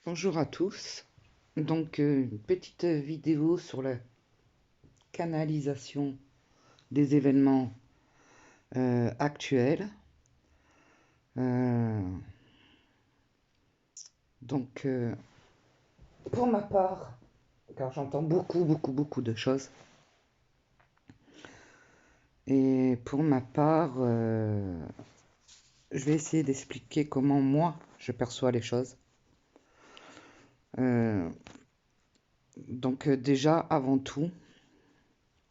Bonjour à tous. Donc, une petite vidéo sur la canalisation des événements actuels. Euh, donc, pour ma part, car j'entends beaucoup de choses, et pour ma part, je vais essayer d'expliquer comment moi je perçois les choses. Donc, déjà, avant tout,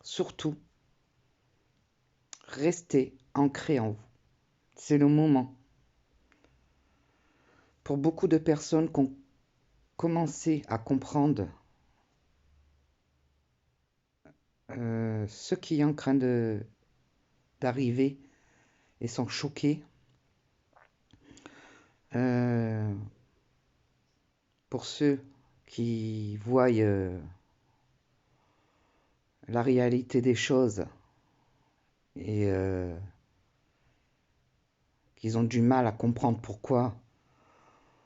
surtout, restez ancré en vous. C'est le moment. Pour beaucoup de personnes qui ont commencé à comprendre ce qui est en train d'arriver et sont choqués. Euh, pour ceux qui voient la réalité des choses et qu'ils ont du mal à comprendre pourquoi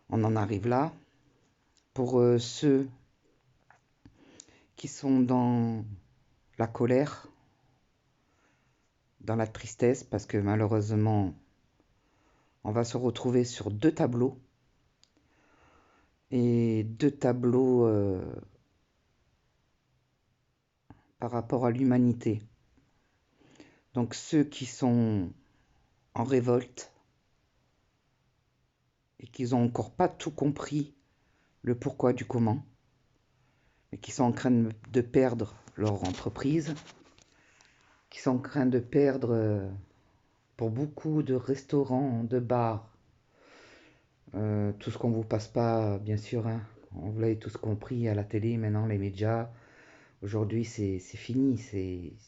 on en arrive là. Pour ceux qui sont dans la colère, dans la tristesse, parce que malheureusement, on va se retrouver sur deux tableaux. Et deux tableaux par rapport à l'humanité. Donc ceux qui sont en révolte et qui n'ont encore pas tout compris le pourquoi du comment, et qui sont en train de perdre leur entreprise, qui sont en train de perdre pour beaucoup de restaurants, de bars, tout ce qu'on ne vous passe pas, bien sûr, hein. On vous l'avez tous compris à la télé, maintenant les médias. Aujourd'hui, c'est fini,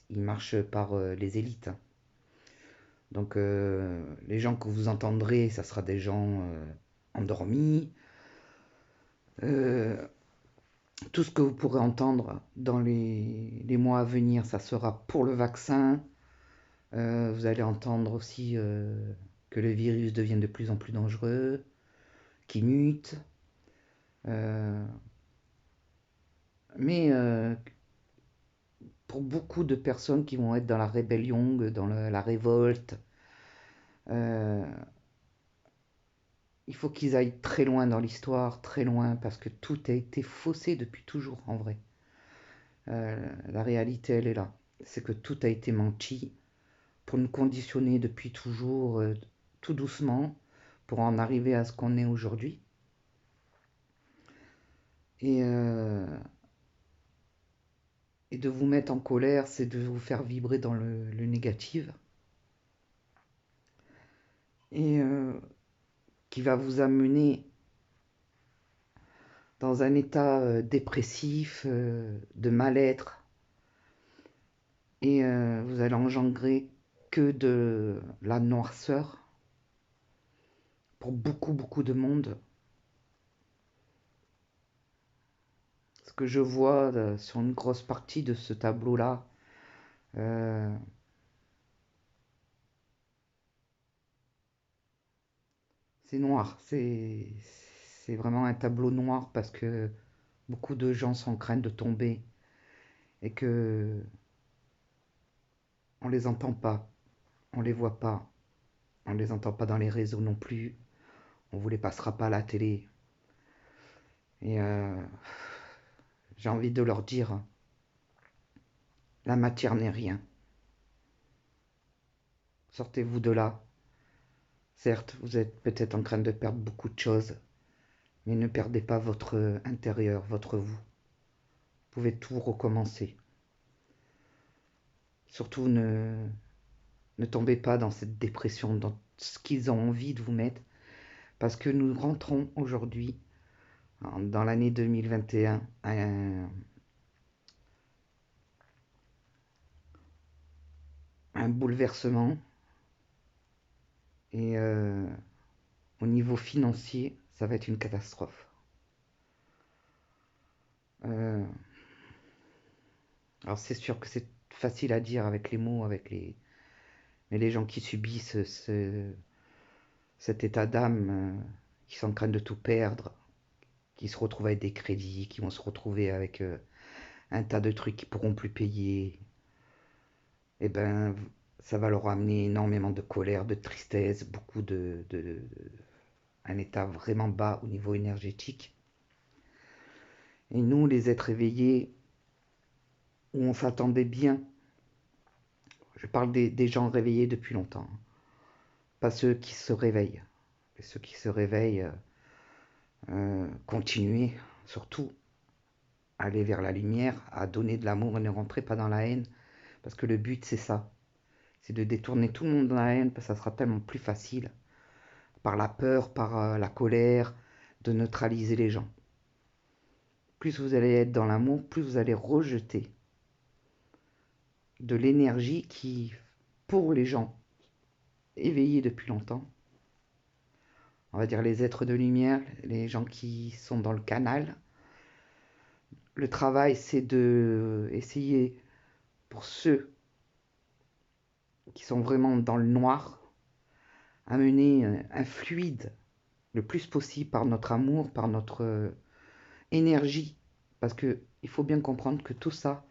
ils marchent par les élites. Donc, les gens que vous entendrez, ça sera des gens endormis. Euh, Tout ce que vous pourrez entendre dans les mois à venir, ça sera pour le vaccin. Vous allez entendre aussi que le virus devient de plus en plus dangereux, qu'il mute. Euh, mais pour beaucoup de personnes qui vont être dans la rébellion, dans la révolte, euh, il faut qu'ils aillent très loin dans l'histoire, très loin, parce que tout a été faussé depuis toujours en vrai. La réalité, elle est là. C'est que tout a été menti pour nous conditionner depuis toujours, tout doucement, pour en arriver à ce qu'on est aujourd'hui. Et, euh, et de vous mettre en colère, c'est de vous faire vibrer dans le négatif. Et qui va vous amener dans un état dépressif, de mal-être. Et vous allez engendrer que de la noirceur pour beaucoup de monde. Ce que je vois sur une grosse partie de ce tableau-là, euh, c'est noir. C'est vraiment un tableau noir parce que beaucoup de gens sont en train de tomber et que on les entend pas, on les voit pas, on les entend pas dans les réseaux non plus, on vous les passera pas à la télé. Et j'ai envie de leur dire, la matière n'est rien. Sortez-vous de là. Certes, vous êtes peut-être en train de perdre beaucoup de choses, mais ne perdez pas votre intérieur, votre vous. Vous pouvez tout recommencer. Surtout ne tombez pas dans cette dépression, dans ce qu'ils ont envie de vous mettre, parce que nous rentrons aujourd'hui, dans l'année 2021, un bouleversement. Et au niveau financier, ça va être une catastrophe. Euh, alors c'est sûr que c'est facile à dire avec les mots, mais les gens qui subissent cet état d'âme, qui sont en train de tout perdre, qui se retrouvent avec des crédits, qui vont se retrouver avec un tas de trucs qu'ils pourront plus payer, eh ben, ça va leur amener énormément de colère, de tristesse, beaucoup un état vraiment bas au niveau énergétique. Et nous, les êtres éveillés, où on s'attendait bien, je parle des gens réveillés depuis longtemps, pas ceux qui se réveillent. Et ceux qui se réveillent, continuez surtout à aller vers la lumière, à donner de l'amour et ne rentrez pas dans la haine, parce que le but c'est ça, c'est de détourner tout le monde dans la haine, parce que ça sera tellement plus facile, par la peur, par la colère, de neutraliser les gens. Plus vous allez être dans l'amour, plus vous allez rejeter de l'énergie qui, pour les gens éveillés depuis longtemps, on va dire les êtres de lumière, les gens qui sont dans le canal, le travail c'est de essayer, pour ceux qui sont vraiment dans le noir, amener un fluide le plus possible par notre amour, par notre énergie, parce que il faut bien comprendre que tout ça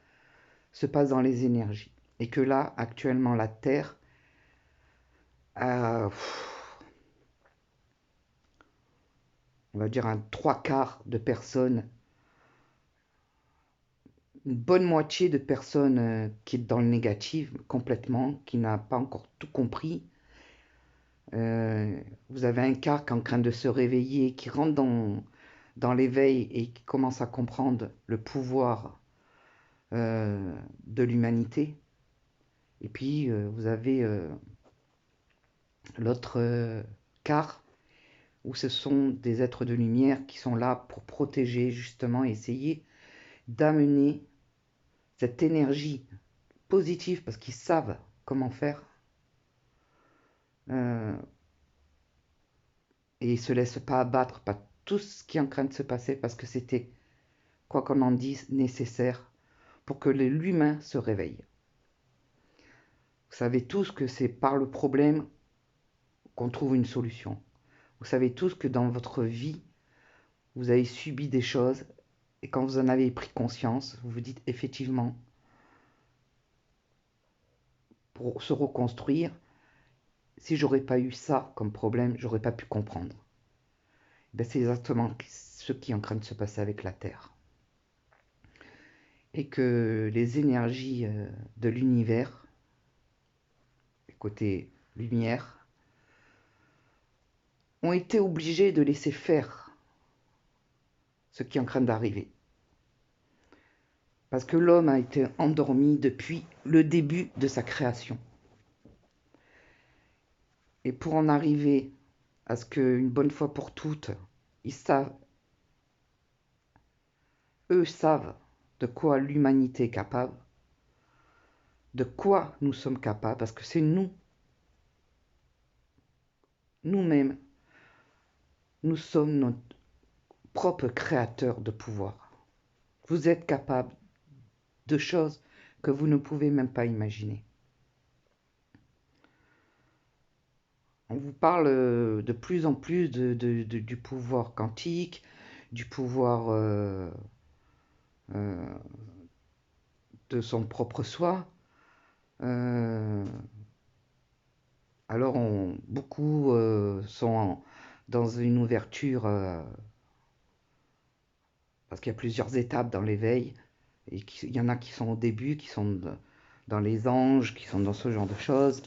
se passe dans les énergies, et que là, actuellement, la Terre a, on va dire, un 3/4 de personnes, une bonne moitié de personnes qui est dans le négatif complètement, qui n'a pas encore tout compris. Vous avez un quart qui est en train de se réveiller, qui rentre dans l'éveil et qui commence à comprendre le pouvoir de l'humanité. Et puis, vous avez l'autre quart, où ce sont des êtres de lumière qui sont là pour protéger, justement, essayer d'amener cette énergie positive, parce qu'ils savent comment faire, et ils ne se laissent pas abattre par tout ce qui est en train de se passer, parce que c'était, quoi qu'on en dise, nécessaire pour que l'humain se réveille. Vous savez tous que c'est par le problème qu'on trouve une solution. Vous savez tous que dans votre vie, vous avez subi des choses, et quand vous en avez pris conscience, vous vous dites effectivement, pour se reconstruire, si j'aurais pas eu ça comme problème, j'aurais pas pu comprendre. Ben, c'est exactement ce qui est en train de se passer avec la Terre. Et que les énergies de l'univers, côté lumière, ont été obligées de laisser faire ce qui est en train d'arriver. Parce que l'homme a été endormi depuis le début de sa création. Et pour en arriver à ce qu'une bonne fois pour toutes, eux savent de quoi l'humanité est capable, de quoi nous sommes capables, parce que c'est nous-mêmes, nous sommes notre propre créateur de pouvoir. Vous êtes capable de choses que vous ne pouvez même pas imaginer. On vous parle de plus en plus du pouvoir quantique, du pouvoir de son propre soi. Alors beaucoup sont dans une ouverture, parce qu'il y a plusieurs étapes dans l'éveil, et il y en a qui sont au début, qui sont dans les anges, qui sont dans ce genre de choses.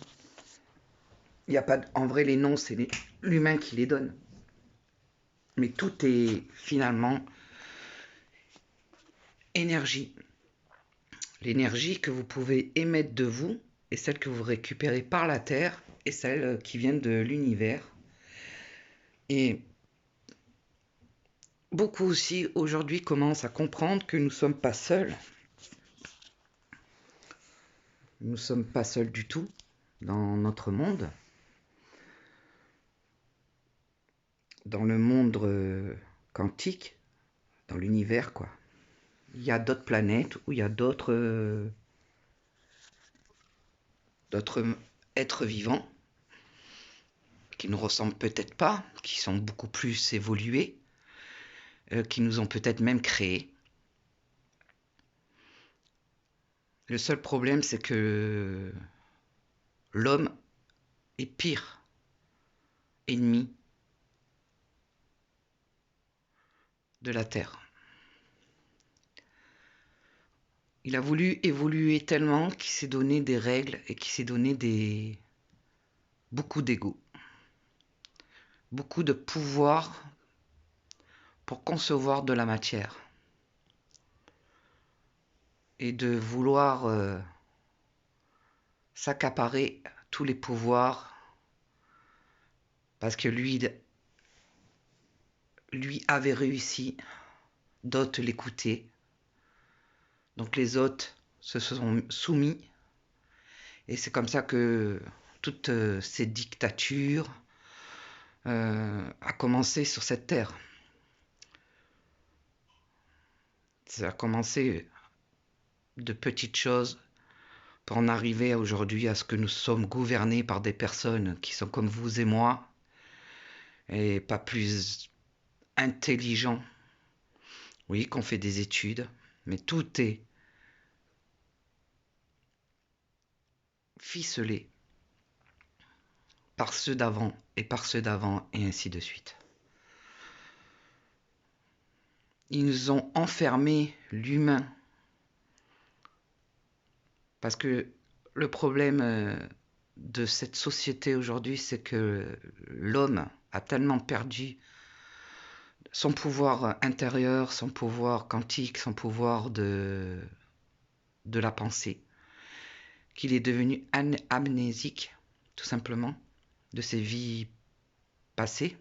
Il y a pas, en vrai, les noms, c'est l'humain qui les donne. Mais tout est finalement énergie. L'énergie que vous pouvez émettre de vous, et celle que vous récupérez par la Terre, et celle qui vient de l'univers. Et beaucoup aussi aujourd'hui commencent à comprendre que nous ne sommes pas seuls. Nous ne sommes pas seuls du tout dans notre monde. Dans le monde quantique, dans l'univers, quoi. Il y a d'autres planètes où il y a d'autres êtres vivants qui ne ressemblent peut-être pas, qui sont beaucoup plus évolués, qui nous ont peut-être même créés. Le seul problème, c'est que l'homme est pire ennemi de la Terre. Il a voulu évoluer tellement qu'il s'est donné des règles et qu'il s'est donné beaucoup d'ego, beaucoup de pouvoir pour concevoir de la matière et de vouloir s'accaparer tous les pouvoirs parce que lui avait réussi, d'autres l'écoutaient, donc les autres se sont soumis et c'est comme ça que toutes ces dictatures a commencé sur cette terre. Ça a commencé de petites choses pour en arriver aujourd'hui à ce que nous sommes gouvernés par des personnes qui sont comme vous et moi et pas plus intelligents. Oui, qu'on fait des études, mais tout est ficelé par ceux d'avant et par ceux d'avant et ainsi de suite. Ils nous ont enfermé l'humain parce que le problème de cette société aujourd'hui, c'est que l'homme a tellement perdu son pouvoir intérieur, son pouvoir quantique, son pouvoir de la pensée, qu'il est devenu amnésique, tout simplement, de ses vies passées,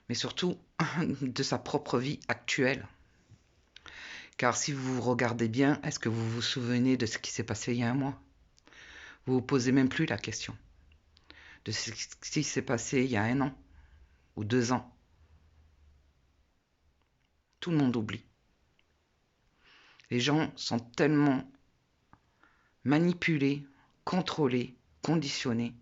mais surtout de sa propre vie actuelle. Car si vous regardez bien, est-ce que vous vous souvenez de ce qui s'est passé il y a un mois? Vous vous posez même plus la question de ce qui s'est passé il y a 1 an ou 2 ans. Tout le monde oublie. Les gens sont tellement manipulés, contrôlés, conditionnés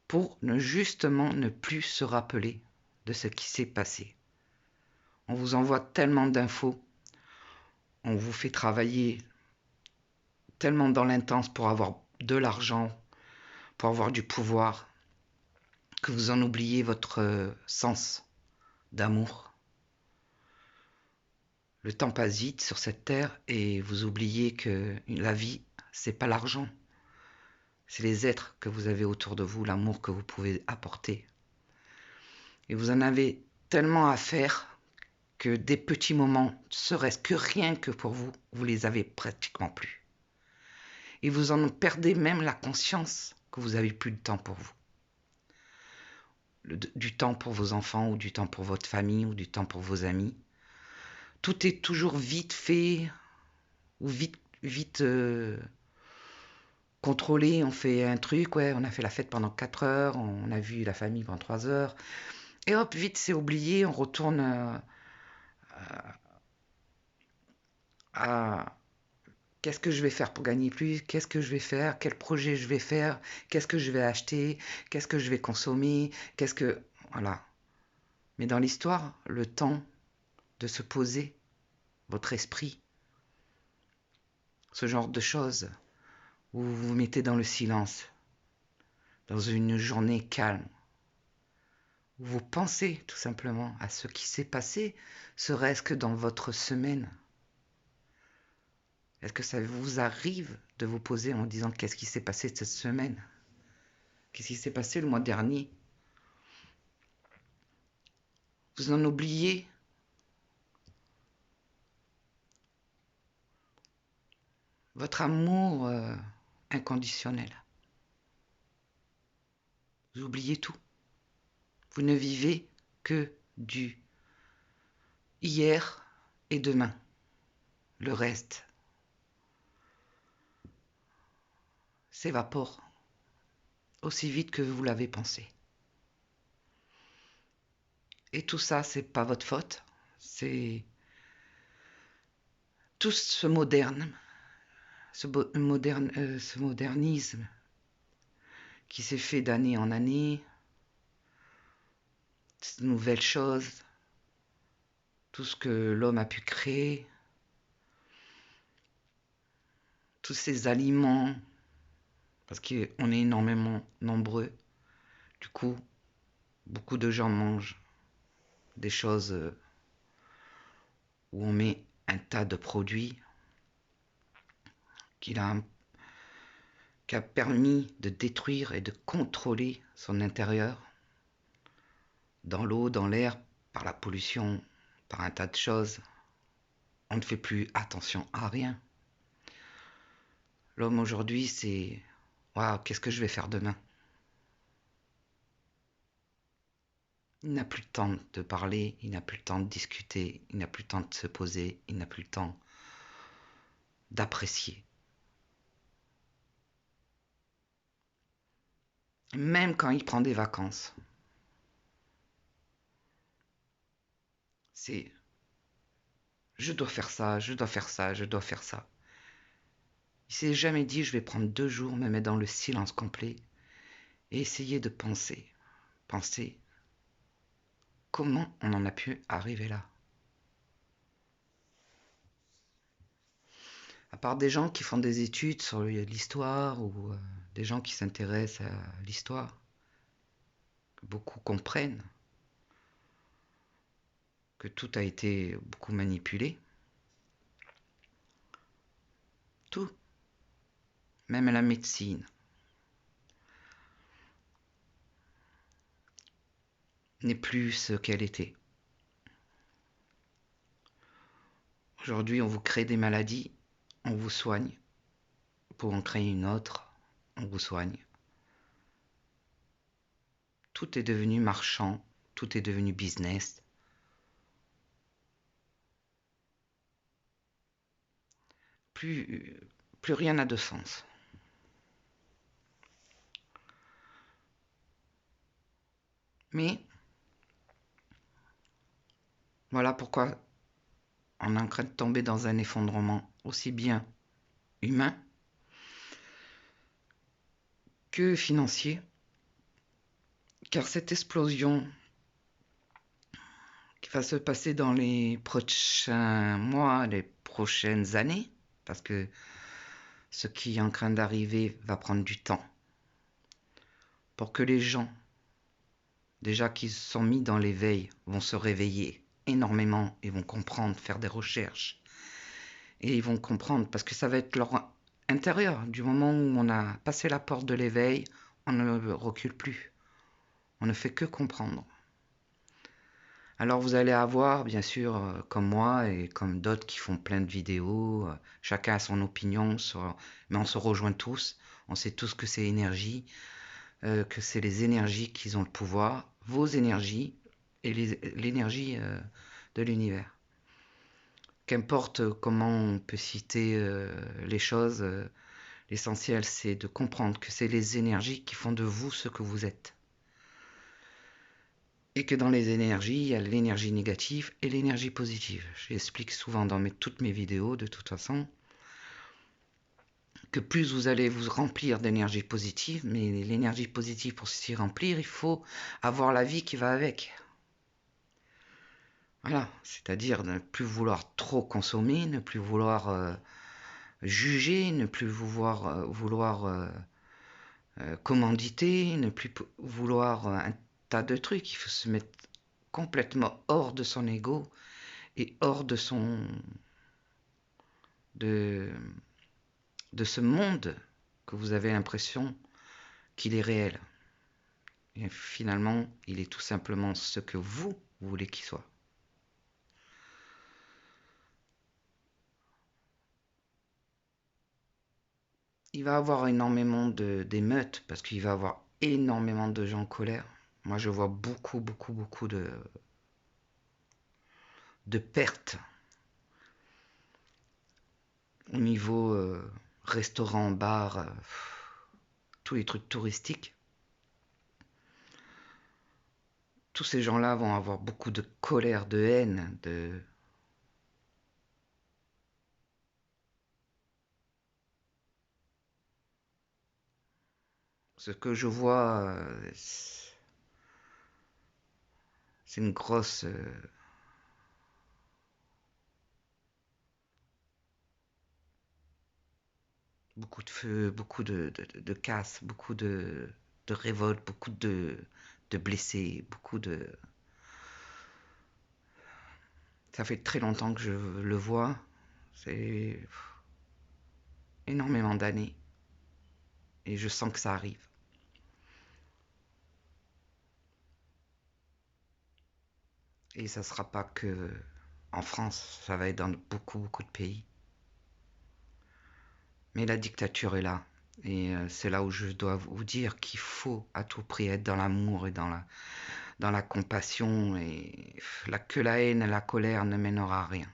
pour justement ne plus se rappeler de ce qui s'est passé. On vous envoie tellement d'infos, on vous fait travailler tellement dans l'intense pour avoir de l'argent, pour avoir du pouvoir, que vous en oubliez votre sens d'amour. Le temps passe vite sur cette terre et vous oubliez que la vie, c'est pas l'argent. C'est les êtres que vous avez autour de vous, l'amour que vous pouvez apporter. Et vous en avez tellement à faire que des petits moments, serait-ce que rien que pour vous, vous les avez pratiquement plus. Et vous en perdez même la conscience que vous avez plus de temps pour vous. Du temps pour vos enfants ou du temps pour votre famille ou du temps pour vos amis. Tout est toujours vite fait ou vite contrôlé. On fait un truc, ouais, on a fait la fête pendant 4 heures, on a vu la famille pendant 3 heures. Et hop, vite, c'est oublié, on retourne à qu'est-ce que je vais faire pour gagner plus, qu'est-ce que je vais faire, quel projet je vais faire, qu'est-ce que je vais acheter, qu'est-ce que je vais consommer, Voilà. Mais dans l'histoire, le temps de se poser, votre esprit, ce genre de choses, où vous vous mettez dans le silence, dans une journée calme, où vous pensez tout simplement à ce qui s'est passé, serait-ce que dans votre semaine. Est-ce que ça vous arrive de vous poser en disant qu'est-ce qui s'est passé cette semaine? Qu'est-ce qui s'est passé le mois dernier? Vous en oubliez votre amour inconditionnel. Vous oubliez tout. Vous ne vivez que du hier et demain. Le reste s'évapore aussi vite que vous l'avez pensé. Et tout ça, c'est pas votre faute. C'est tout ce modernisme qui s'est fait d'année en année, ces nouvelles choses, tout ce que l'homme a pu créer, tous ces aliments, parce qu'on est énormément nombreux. Du coup, beaucoup de gens mangent des choses où on met un tas de produits qui a permis de détruire et de contrôler son intérieur, dans l'eau, dans l'air, par la pollution, par un tas de choses. On ne fait plus attention à rien. L'homme aujourd'hui, c'est waouh, qu'est-ce que je vais faire demain? Il n'a plus le temps de parler, il n'a plus le temps de discuter, il n'a plus le temps de se poser, il n'a plus le temps d'apprécier. Même quand il prend des vacances, c'est je dois faire ça, je dois faire ça, je dois faire ça. Il s'est jamais dit je vais prendre 2 jours, me mettre dans le silence complet et essayer de penser. Penser comment on en a pu arriver là. À part des gens qui font des études sur l'histoire ou des gens qui s'intéressent à l'histoire, beaucoup comprennent que tout a été beaucoup manipulé. Tout, même la médecine, n'est plus ce qu'elle était. Aujourd'hui, on vous crée des maladies, on vous soigne. Pour en créer une autre, on vous soigne. Tout est devenu marchand, tout est devenu business. Plus rien n'a de sens. Mais voilà pourquoi on est en train de tomber dans un effondrement aussi bien humain que financier. Car cette explosion qui va se passer dans les prochains mois, les prochaines années, parce que ce qui est en train d'arriver va prendre du temps, pour que les gens, déjà qui sont mis dans l'éveil, vont se réveiller énormément et vont comprendre, faire des recherches. Et ils vont comprendre, parce que ça va être leur intérieur. Du moment où on a passé la porte de l'éveil, on ne recule plus. On ne fait que comprendre. Alors vous allez avoir, bien sûr, comme moi et comme d'autres qui font plein de vidéos, chacun a son opinion, mais on se rejoint tous. On sait tous que c'est énergie, que c'est les énergies qui ont le pouvoir, vos énergies et l'énergie de l'univers. Qu'importe comment on peut citer les choses, l'essentiel c'est de comprendre que c'est les énergies qui font de vous ce que vous êtes. Et que dans les énergies, il y a l'énergie négative et l'énergie positive. J'explique souvent dans toutes mes vidéos, de toute façon, que plus vous allez vous remplir d'énergie positive, mais l'énergie positive, pour s'y remplir, il faut avoir la vie qui va avec. Voilà, c'est-à-dire ne plus vouloir trop consommer, ne plus vouloir juger, ne plus vouloir commanditer, ne plus vouloir un tas de trucs. Il faut se mettre complètement hors de son ego et hors de de, de ce monde que vous avez l'impression qu'il est réel. Et finalement, il est tout simplement ce que vous voulez qu'il soit. Il va y avoir énormément d'émeutes parce qu'il va y avoir énormément de gens en colère. Moi, je vois beaucoup de pertes au niveau restaurant, bar, tous les trucs touristiques. Tous ces gens-là vont avoir beaucoup de colère, de haine, ce que je vois, c'est une grosse beaucoup de feu, beaucoup de casse, beaucoup de révolte, beaucoup de blessés, beaucoup de... Ça fait très longtemps que je le vois, c'est énormément d'années, et je sens que ça arrive. Et ça sera pas que en France, ça va être dans beaucoup de pays. Mais la dictature est là. Et c'est là où je dois vous dire qu'il faut à tout prix être dans l'amour et dans la compassion. Et que la haine et la colère ne mènera à rien.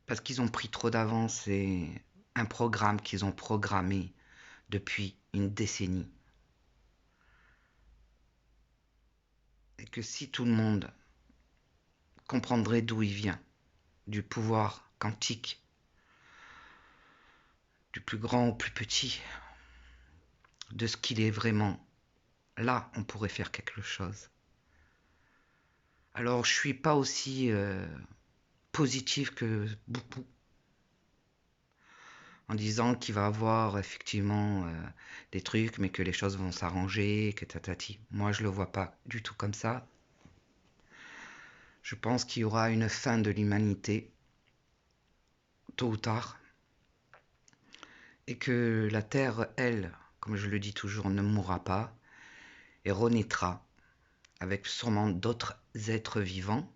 Parce qu'ils ont pris trop d'avance. C'est un programme qu'ils ont programmé depuis une décennie. Et que si tout le monde comprendrait d'où il vient, du pouvoir quantique, du plus grand au plus petit, de ce qu'il est vraiment, là, on pourrait faire quelque chose. Alors, je suis pas aussi positif que beaucoup, en disant qu'il va avoir effectivement des trucs, mais que les choses vont s'arranger, que tatati. Moi, je le vois pas du tout comme ça. Je pense qu'il y aura une fin de l'humanité, tôt ou tard, et que la Terre, elle, comme je le dis toujours, ne mourra pas, et renaîtra, avec sûrement d'autres êtres vivants.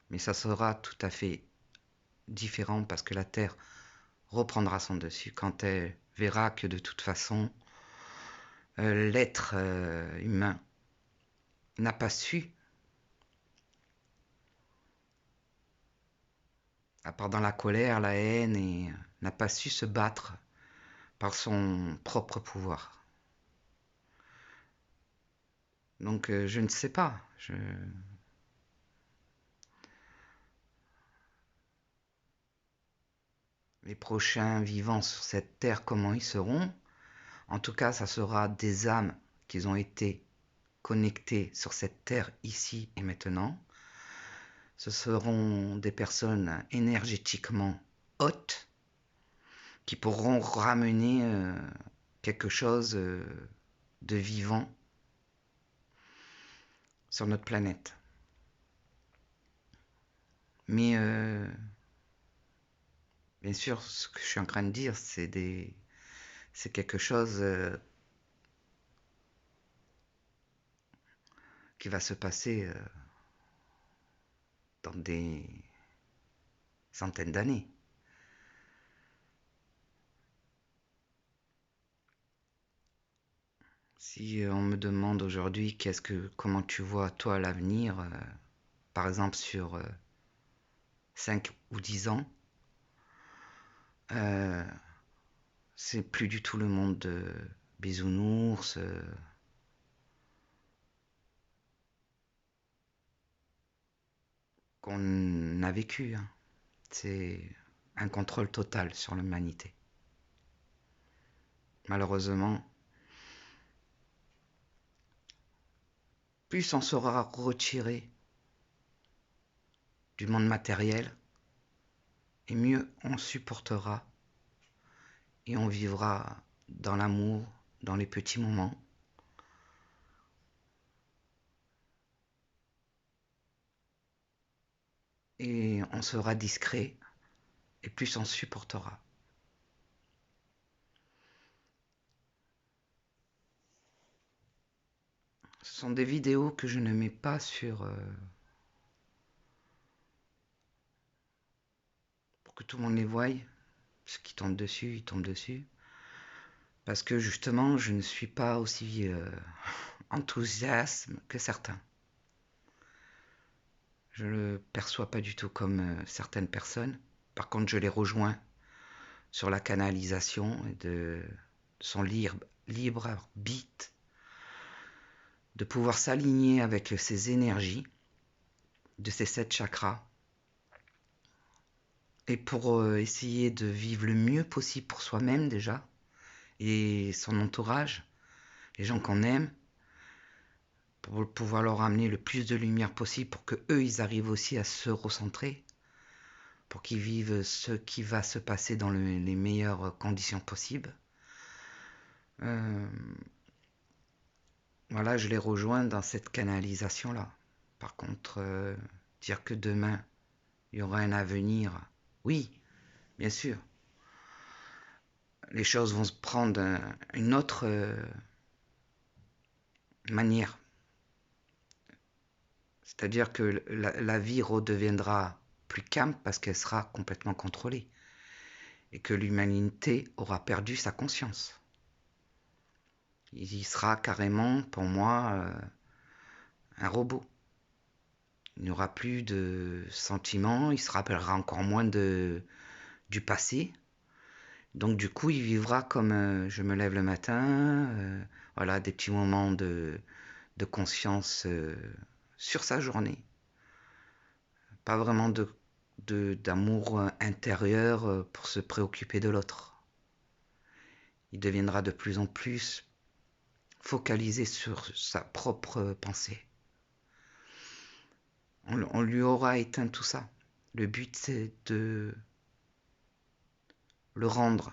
Mais ça sera tout à fait différent parce que la Terre reprendra son dessus quand elle verra que de toute façon, l'être humain n'a pas su, à part dans la colère, la haine, et n'a pas su se battre par son propre pouvoir. Donc je ne sais pas. Les prochains vivants sur cette terre, comment ils seront? En tout cas, ça sera des âmes qui ont été connectées sur cette terre ici et maintenant. Ce seront des personnes énergétiquement hautes qui pourront ramener quelque chose de vivant sur notre planète. Mais bien sûr, ce que je suis en train de dire, c'est quelque chose qui va se passer dans des centaines d'années. Si on me demande aujourd'hui comment tu vois toi l'avenir, par exemple sur 5 ou 10 ans, c'est plus du tout le monde de bisounours, qu'on a vécu. Hein. C'est un contrôle total sur l'humanité. Malheureusement, plus on sera retiré du monde matériel, et mieux on supportera et on vivra dans l'amour, dans les petits moments. Et on sera discret et plus on supportera. Ce sont des vidéos que je ne mets pas sur... pour que tout le monde les voie. Ceux qui tombent dessus, ils tombent dessus. Parce que justement, je ne suis pas aussi enthousiaste que certains. Je ne le perçois pas du tout comme certaines personnes. Par contre, je les rejoins sur la canalisation et de son libre arbitre, de pouvoir s'aligner avec ses énergies, de ces 7 chakras, et pour essayer de vivre le mieux possible pour soi-même déjà, et son entourage, les gens qu'on aime, pour pouvoir leur amener le plus de lumière possible pour que eux ils arrivent aussi à se recentrer, pour qu'ils vivent ce qui va se passer dans les meilleures conditions possibles. Voilà, je les rejoins dans cette canalisation-là. Par contre, dire que demain, il y aura un avenir, oui, bien sûr. Les choses vont se prendre une autre manière. C'est-à-dire que la vie redeviendra plus calme parce qu'elle sera complètement contrôlée. Et que l'humanité aura perdu sa conscience. Il sera carrément, pour moi, un robot. Il n'y aura plus de sentiments, il se rappellera encore moins du passé. Donc du coup, il vivra comme je me lève le matin, voilà, des petits moments de conscience sur sa journée. Pas vraiment d'amour intérieur pour se préoccuper de l'autre. Il deviendra de plus en plus focalisé sur sa propre pensée. On lui aura éteint tout ça. Le but, c'est de le rendre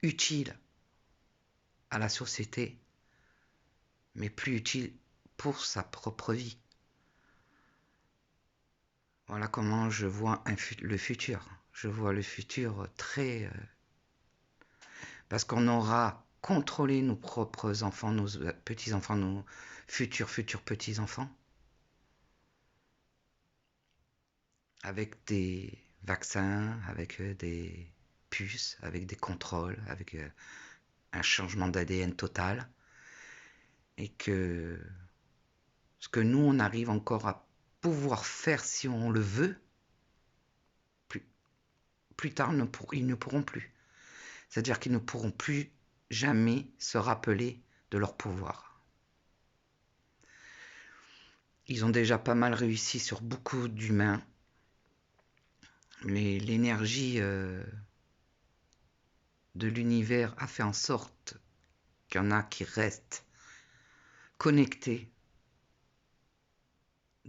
utile à la société, mais plus utile pour sa propre vie. Voilà comment je vois le futur. Je vois le futur très... parce qu'on aura contrôlé nos propres enfants, nos petits-enfants, nos futurs petits-enfants, avec des vaccins, avec des puces, avec des contrôles, avec un changement d'ADN total. Et que ce que nous, on arrive encore à pouvoir faire si on le veut, plus tard, ils ne pourront plus. C'est-à-dire qu'ils ne pourront plus jamais se rappeler de leur pouvoir. Ils ont déjà pas mal réussi sur beaucoup d'humains. L'énergie de l'univers a fait en sorte qu'il y en a qui restent connectés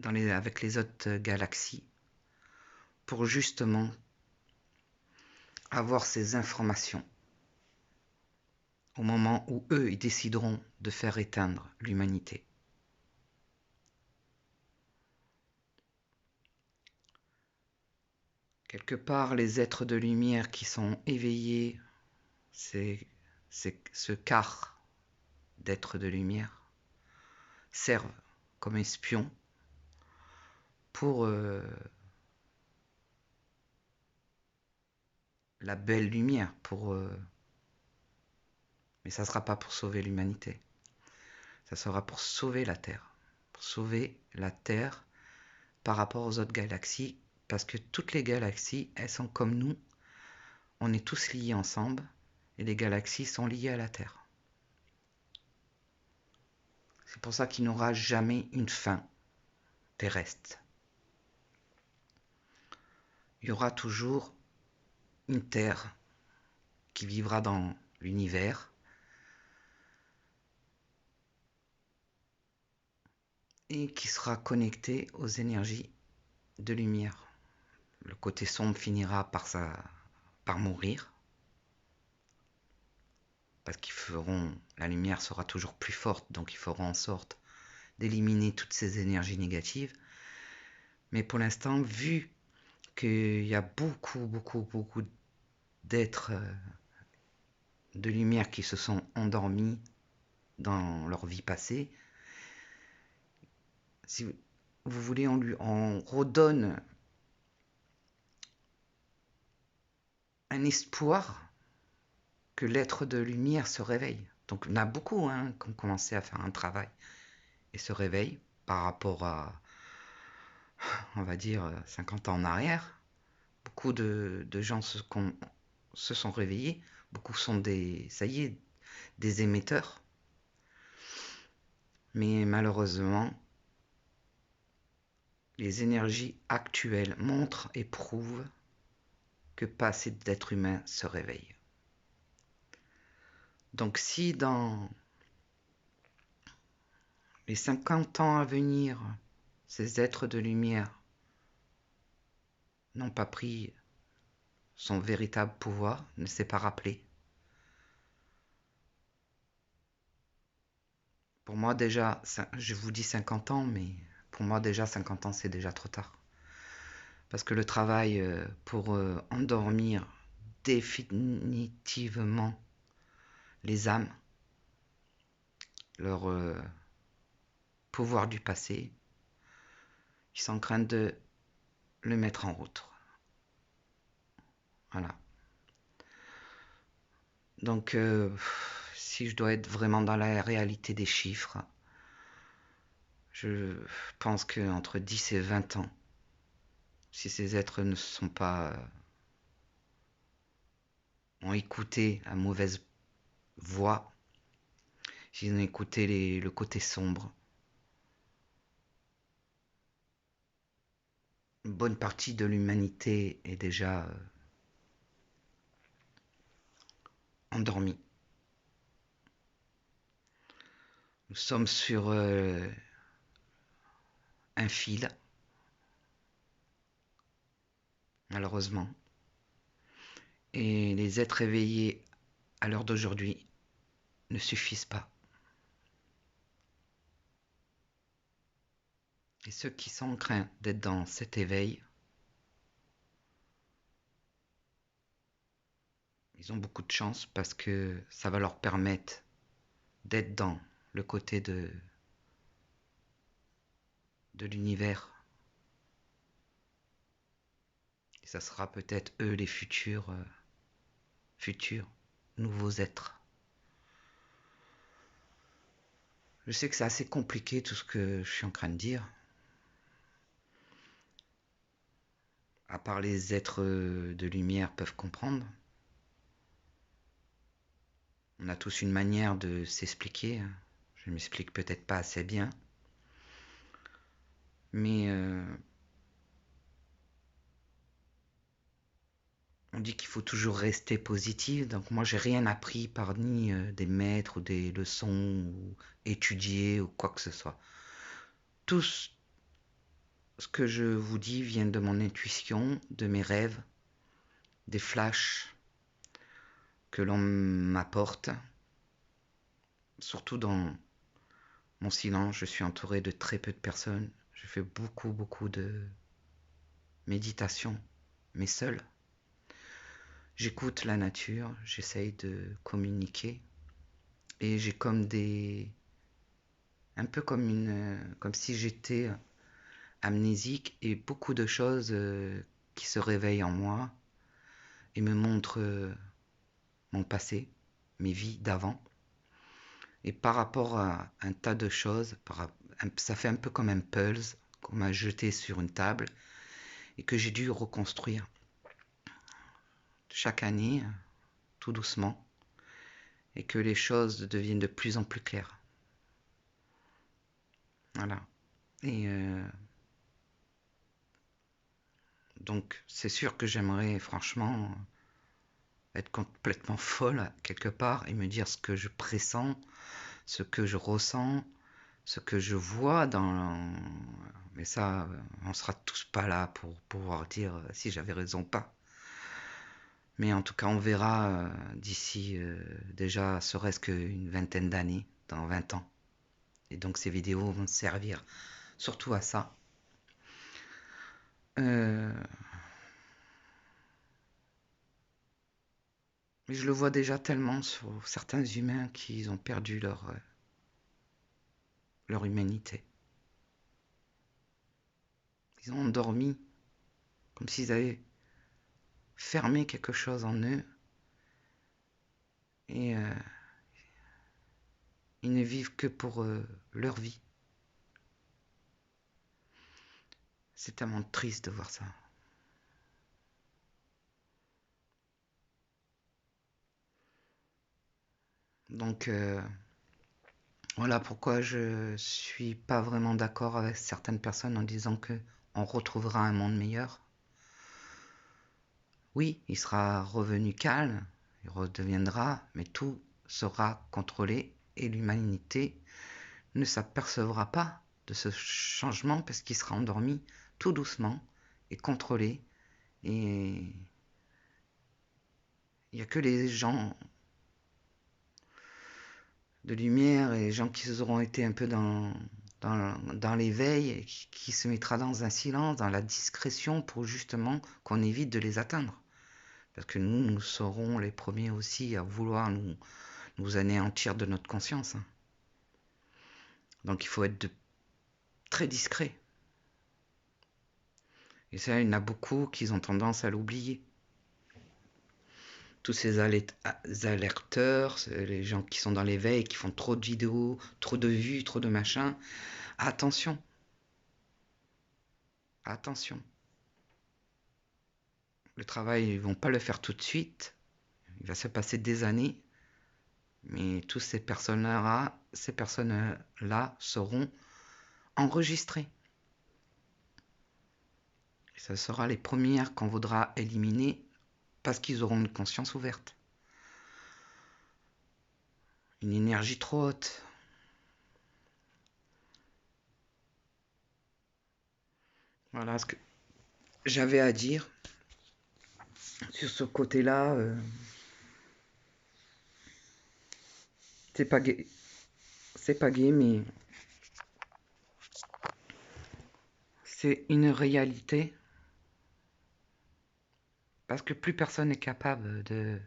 avec les autres galaxies pour justement avoir ces informations au moment où eux, ils décideront de faire éteindre l'humanité. Quelque part, les êtres de lumière qui sont éveillés, c'est ce quart d'êtres de lumière, servent comme espions pour la belle lumière, mais ça ne sera pas pour sauver l'humanité. Ça sera pour sauver la Terre. Pour sauver la Terre par rapport aux autres galaxies, parce que toutes les galaxies, elles sont comme nous. On est tous liés ensemble, et les galaxies sont liées à la Terre. C'est pour ça qu'il n'y aura jamais une fin terrestre. Il y aura toujours une Terre qui vivra dans l'univers et qui sera connectée aux énergies de lumière. Le côté sombre finira par mourir, parce la lumière sera toujours plus forte, donc ils feront en sorte d'éliminer toutes ces énergies négatives. Mais pour l'instant, vu qu'il y a beaucoup d'êtres de lumière qui se sont endormis dans leur vie passée, si vous voulez, on redonne un espoir que l'être de lumière se réveille. Donc il y en a beaucoup qui ont commencé à faire un travail et se réveillent par rapport à, on va dire, 50 ans en arrière. Beaucoup de gens se sont réveillés. Beaucoup sont des émetteurs. Mais malheureusement, les énergies actuelles montrent et prouvent que pas assez d'êtres humains se réveillent. Donc si dans les 50 ans à venir, ces êtres de lumière n'ont pas pris son véritable pouvoir, ne s'est pas rappelé. Pour moi déjà, je vous dis 50 ans, mais pour moi déjà 50 ans c'est déjà trop tard. Parce que le travail pour endormir définitivement les âmes, leur pouvoir du passé, ils sont en train de le mettre en route. Voilà. Donc, si je dois être vraiment dans la réalité des chiffres, je pense qu'entre 10 et 20 ans, si ces êtres ne sont pas ont écouté la mauvaise voix, s'ils ont écouté le côté sombre, une bonne partie de l'humanité est déjà endormie. Nous sommes sur un fil, malheureusement. Et les êtres éveillés à l'heure d'aujourd'hui ne suffisent pas. Et ceux qui sont en train d'être dans cet éveil, ils ont beaucoup de chance parce que ça va leur permettre d'être dans le côté de l'univers. Et ça sera peut-être eux les futurs nouveaux êtres. Je sais que c'est assez compliqué tout ce que je suis en train de dire. À part les êtres de lumière peuvent comprendre. On a tous une manière de s'expliquer. Je ne m'explique peut-être pas assez bien. Mais on dit qu'il faut toujours rester positif. Donc moi, j'ai rien appris par ni des maîtres ou des leçons ou étudier ou quoi que ce soit. Tout ce que je vous dis vient de mon intuition, de mes rêves, des flashs que l'on m'apporte. Surtout dans mon silence, je suis entouré de très peu de personnes. Je fais beaucoup de méditation, mais seul. J'écoute la nature, j'essaye de communiquer et j'ai comme un peu comme si j'étais amnésique et beaucoup de choses qui se réveillent en moi et me montrent mon passé, mes vies d'avant. Et par rapport à un tas de choses, ça fait un peu comme un puzzle qu'on m'a jeté sur une table et que j'ai dû reconstruire chaque année, tout doucement, et que les choses deviennent de plus en plus claires. Voilà. Et donc, c'est sûr que j'aimerais franchement être complètement folle quelque part et me dire ce que je pressens, ce que je ressens, ce que je vois dans... Mais ça, on sera tous pas là pour pouvoir dire si j'avais raison ou pas. Mais en tout cas, on verra d'ici déjà serait-ce qu'une vingtaine d'années, dans 20 ans. Et donc ces vidéos vont servir surtout à ça. Mais je le vois déjà tellement sur certains humains qui ont perdu leur humanité. Ils ont endormi, comme s'ils avaient fermé quelque chose en eux. Et ils ne vivent que pour leur vie. C'est tellement triste de voir ça. Donc voilà pourquoi je suis pas vraiment d'accord avec certaines personnes en disant que on retrouvera un monde meilleur. Oui, il sera revenu calme, il redeviendra, mais tout sera contrôlé et l'humanité ne s'apercevra pas de ce changement parce qu'il sera endormi tout doucement et contrôlé. Et il n'y a que les gens de lumière et les gens qui auront été un peu dans l'éveil qui se mettra dans un silence, dans la discrétion pour justement qu'on évite de les atteindre. Parce que nous serons les premiers aussi à vouloir nous anéantir de notre conscience. Donc il faut être très discret. Et ça, il y en a beaucoup qui ont tendance à l'oublier. Tous ces alerteurs, les gens qui sont dans l'éveil, qui font trop de vidéos, trop de vues, trop de machins. Attention. Attention. Le travail, ils ne vont pas le faire tout de suite. Il va se passer des années. Mais toutes ces personnes-là seront enregistrées. Et ça sera les premières qu'on voudra éliminer parce qu'ils auront une conscience ouverte. Une énergie trop haute. Voilà ce que j'avais à dire sur ce côté-là. C'est pas gay. C'est pas gay, mais c'est une réalité. Parce que plus personne n'est capable de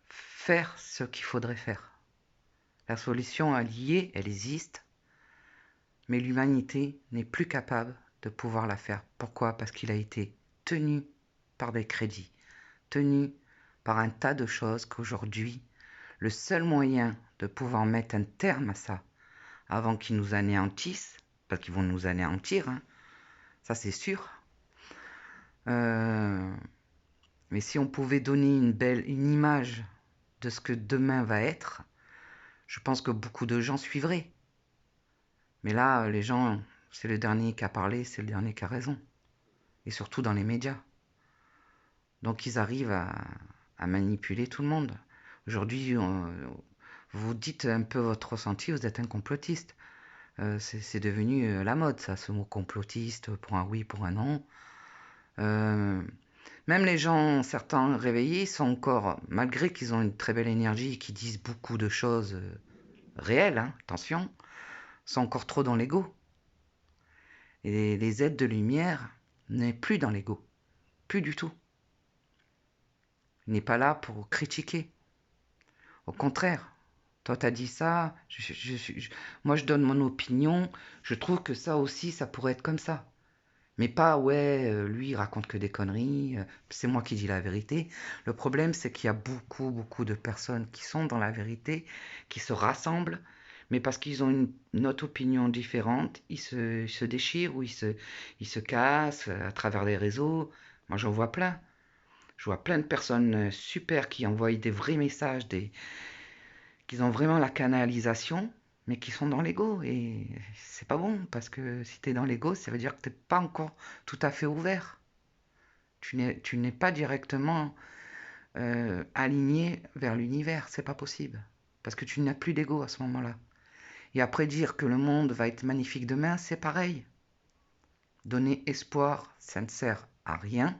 faire ce qu'il faudrait faire. La solution alliée, elle existe, mais l'humanité n'est plus capable de pouvoir la faire. Pourquoi? Parce qu'il a été tenu par des crédits, tenu par un tas de choses qu'aujourd'hui, le seul moyen de pouvoir mettre un terme à ça, avant qu'ils nous anéantissent, parce qu'ils vont nous anéantir, hein, ça c'est sûr. Mais si on pouvait donner une image de ce que demain va être, je pense que beaucoup de gens suivraient. Mais là, les gens, c'est le dernier qui a parlé, c'est le dernier qui a raison. Et surtout dans les médias. Donc ils arrivent à manipuler tout le monde. Aujourd'hui, vous dites un peu votre ressenti, vous êtes un complotiste. C'est devenu la mode, ça, ce mot complotiste, pour un oui, pour un non. Même les gens, certains réveillés, sont encore, malgré qu'ils ont une très belle énergie et qu'ils disent beaucoup de choses réelles, hein, attention, sont encore trop dans l'ego. Et les êtres de lumière n'est plus dans l'ego. Plus du tout. Il n'est pas là pour critiquer. Au contraire, toi t'as dit ça, moi je donne mon opinion, je trouve que ça aussi, ça pourrait être comme ça. Mais pas, ouais, lui il raconte que des conneries, c'est moi qui dis la vérité. Le problème, c'est qu'il y a beaucoup de personnes qui sont dans la vérité, qui se rassemblent, mais parce qu'ils ont une autre opinion différente, ils se déchirent ou ils se cassent à travers les réseaux. Moi, j'en vois plein. Je vois plein de personnes super qui envoient des vrais messages, qui ont vraiment la canalisation, mais qui sont dans l'ego. Et c'est pas bon, parce que si tu es dans l'ego, ça veut dire que tu n'es pas encore tout à fait ouvert. Tu n'es pas directement aligné vers l'univers. C'est pas possible. Parce que tu n'as plus d'ego à ce moment-là. Et après dire que le monde va être magnifique demain, c'est pareil. Donner espoir, ça ne sert à rien.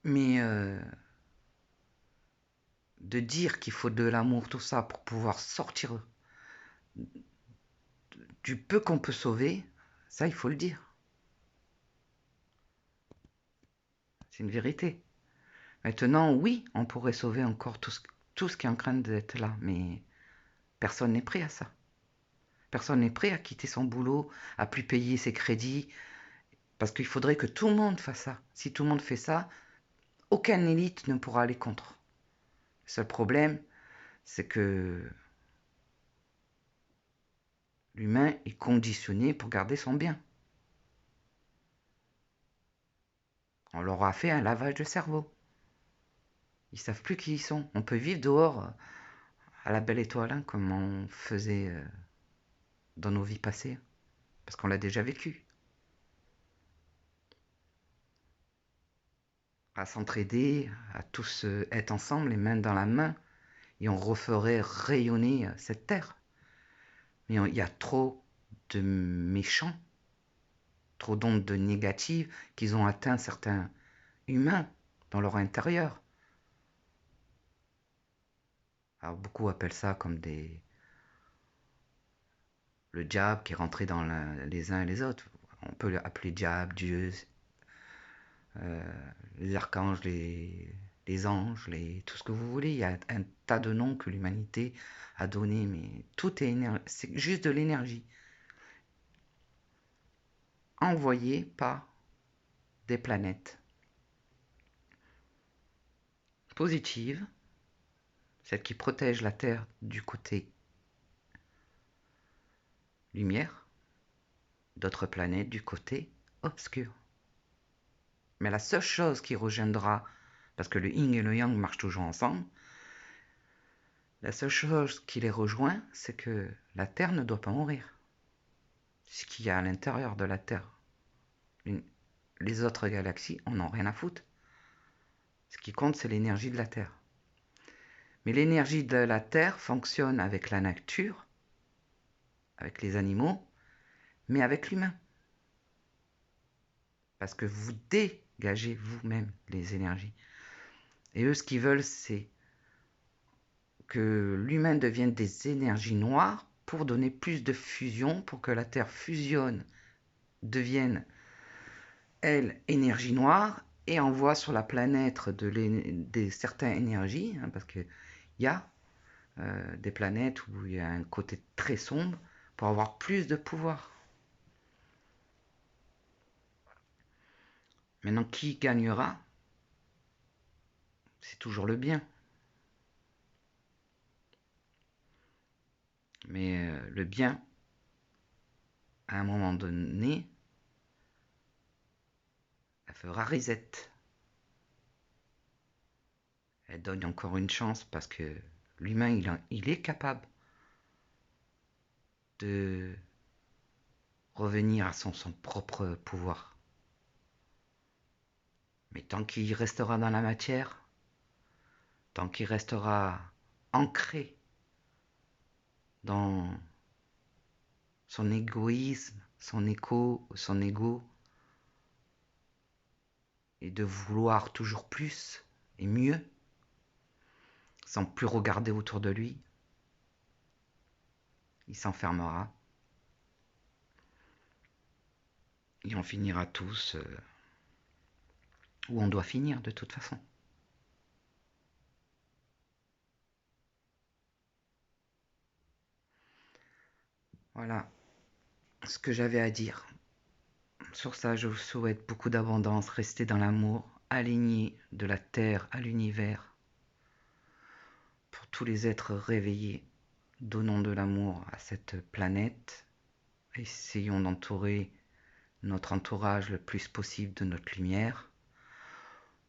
Mais de dire qu'il faut de l'amour, tout ça, pour pouvoir sortir du peu qu'on peut sauver, ça, il faut le dire. C'est une vérité. Maintenant, oui, on pourrait sauver encore tout ce qui est en train d'être là, mais personne n'est prêt à ça. Personne n'est prêt à quitter son boulot, à plus payer ses crédits, parce qu'il faudrait que tout le monde fasse ça. Si tout le monde fait ça, aucune élite ne pourra aller contre. Le seul problème, c'est que l'humain est conditionné pour garder son bien. On leur a fait un lavage de cerveau. Ils savent plus qui ils sont. On peut vivre dehors à la belle étoile, hein, comme on faisait dans nos vies passées, parce qu'on l'a déjà vécu. À s'entraider, à tous être ensemble, les mains dans la main, et on referait rayonner cette terre. Mais il y a trop de méchants, trop d'ondes négatives qu'ils ont atteint certains humains dans leur intérieur. Alors beaucoup appellent ça comme le diable qui est rentré dans les uns et les autres. On peut l'appeler diable, Dieu, les archanges, les anges, tout ce que vous voulez. Il y a un tas de noms que l'humanité a donné, mais tout est c'est juste de l'énergie envoyée par des planètes positives, celles qui protègent la Terre du côté lumière, d'autres planètes du côté obscur. Mais la seule chose qui rejoindra, parce que le yin et le yang marchent toujours ensemble, la seule chose qui les rejoint, c'est que la Terre ne doit pas mourir. Ce qu'il y a à l'intérieur de la Terre, les autres galaxies en ont rien à foutre. Ce qui compte, c'est l'énergie de la Terre. Mais l'énergie de la Terre fonctionne avec la nature, avec les animaux, mais avec l'humain. Parce que vous dégagez vous-même les énergies. Et eux, ce qu'ils veulent, c'est que l'humain devienne des énergies noires pour donner plus de fusion, pour que la Terre fusionne, devienne, elle, énergie noire, et envoie sur la planète des certaines énergies, hein, parce qu'il y a des planètes où il y a un côté très sombre, pour avoir plus de pouvoir. Maintenant, qui gagnera? C'est toujours le bien. Mais le bien, à un moment donné, elle fera reset. Elle donne encore une chance parce que l'humain, il est capable de revenir à son propre pouvoir. Mais tant qu'il restera dans la matière, tant qu'il restera ancré dans son égoïsme, son ego, et de vouloir toujours plus et mieux, sans plus regarder autour de lui, il s'enfermera et on finira tous où on doit finir de toute façon. Voilà ce que j'avais à dire. Sur ça, je vous souhaite beaucoup d'abondance, restez dans l'amour, alignés de la terre à l'univers. Pour tous les êtres réveillés, donnons de l'amour à cette planète. Essayons d'entourer notre entourage le plus possible de notre lumière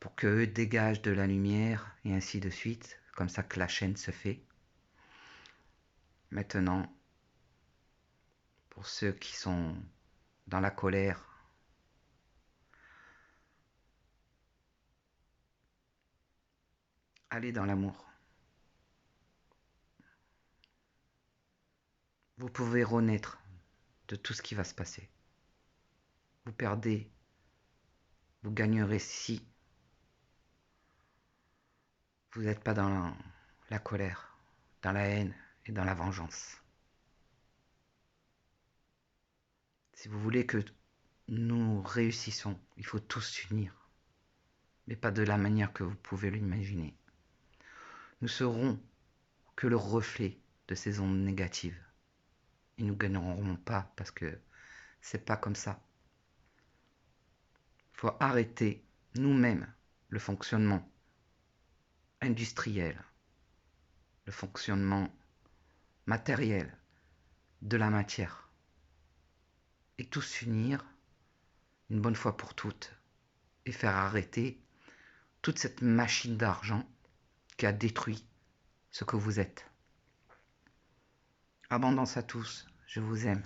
pour qu'eux dégagent de la lumière et ainsi de suite, comme ça que la chaîne se fait. Maintenant, pour ceux qui sont dans la colère, allez dans l'amour. Vous pouvez renaître de tout ce qui va se passer. Vous perdez, vous gagnerez si vous n'êtes pas dans la colère, dans la haine et dans la vengeance. Si vous voulez que nous réussissons, il faut tous s'unir, mais pas de la manière que vous pouvez l'imaginer. Nous serons que le reflet de ces ondes négatives. Et nous ne gagnerons pas parce que c'est pas comme ça. Il faut arrêter nous-mêmes le fonctionnement industriel, le fonctionnement matériel de la matière et tous s'unir une bonne fois pour toutes et faire arrêter toute cette machine d'argent qui a détruit ce que vous êtes. Abondance à tous, je vous aime.